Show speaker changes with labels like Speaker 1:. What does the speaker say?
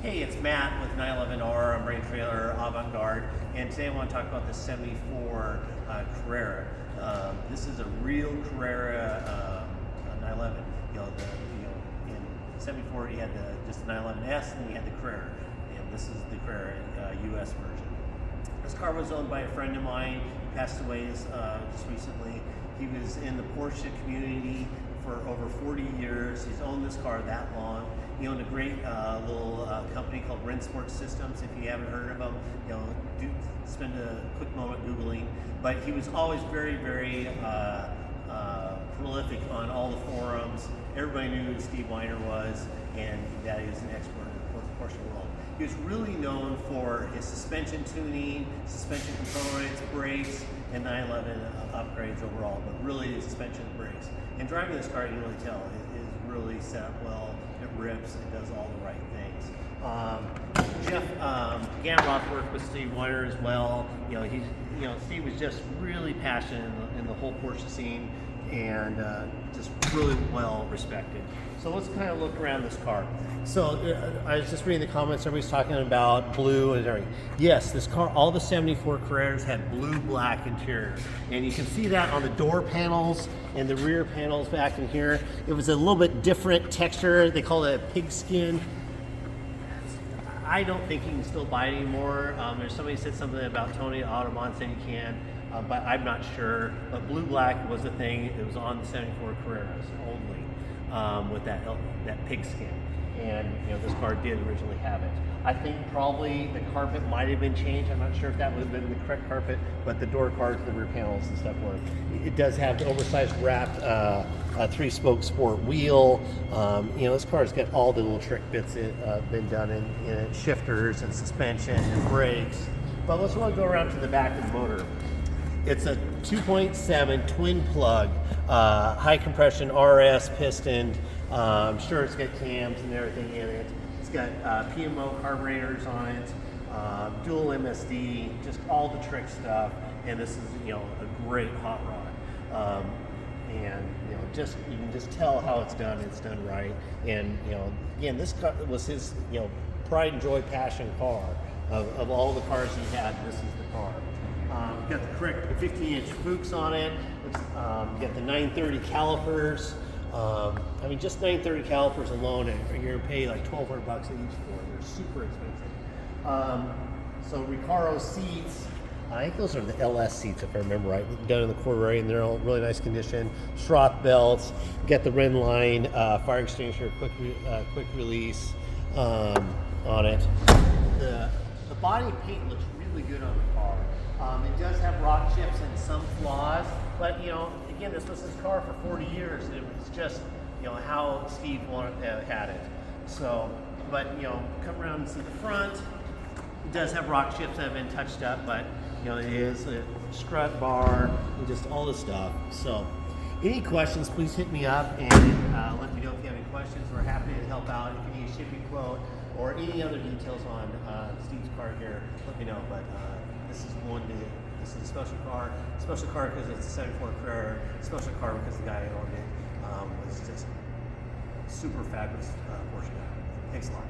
Speaker 1: Hey, it's Matt with 911R. I'm Brain Trailer Avant-Garde, and today I want to talk about the '74 Carrera. This is a real Carrera 911. In '74 you had just the 911S, and you had the Carrera, and this is the Carrera US version. This car was owned by a friend of mine. He passed away just recently. He was in the Porsche community for over 40 years. He's owned this car that long. He owned a great little company called Sport Systems. If you haven't heard of them, do spend a quick moment Googling. But he was always very, very prolific on all the forums. Everybody knew who Steve Weiner was, and that he was an expert in the Porsche world. He was really known for his suspension tuning, suspension components, brakes, and 911 upgrades overall, but really his suspension and brakes. And driving this car, you can really tell it is really set up well. It rips. It does all the right things. Jeff Gamroth worked with Steve Weiner as well. Steve was just really passionate in the whole Porsche scene, and just really well respected. So let's kind of look around this car. So I was just reading the comments, everybody's talking about blue and everything. Yes, this car, all the '74 Carreras had blue-black interior. And you can see that on the door panels and the rear panels back in here. It was a little bit different texture. They call it a pigskin. I don't think you can still buy it anymore. There's somebody said something about Tony Audubon saying you can. But I'm not sure. But blue-black was a thing. It was on the '74 Carreras only, with that pigskin. And this car did originally have it. I think probably the carpet might have been changed. I'm not sure if that would have been the correct carpet, but the door cards, the rear panels and stuff were. It does have the oversized wrapped 3-spoke sport wheel. This car's got all the little trick bits been done in it, shifters and suspension and brakes. But let's go around to the back of the motor. It's a 2.7 twin plug, high compression RS pistoned. I'm sure it's got cams and everything in it. It's got PMO carburetors on it, dual MSD, just all the trick stuff. And this is a great hot rod. And you can just tell how it's done. It's done right. And again, this car was his pride and joy, passion car. Of all the cars he had, this is the car. Got the correct 15-inch Fuchs on it. Got the 930 calipers. Just 930 calipers alone, and you're gonna pay like $1,200 each for it. They're super expensive. So Recaro seats. I think those are the LS seats, if I remember right. Done in the Carrera, and they're all really nice condition. Schroth belts. Get the Ren line fire extinguisher, quick release on it. The body paint looks really good on the car. It does have rock chips and some flaws, but again, this was his car for 40 years. It was just how Steve had it. So, but come around and see the front. It does have rock chips that have been touched up, but it is a strut bar and just all this stuff. So, any questions, please hit me up and let me know if you have any questions. We're happy to help out. If you need a shipping quote or any other details on Steve's car here, let me know. But this is a special car. Special car because it's a '74 Carrera. Special car because the guy who owned it was just super fabulous Porsche guy. Thanks a lot.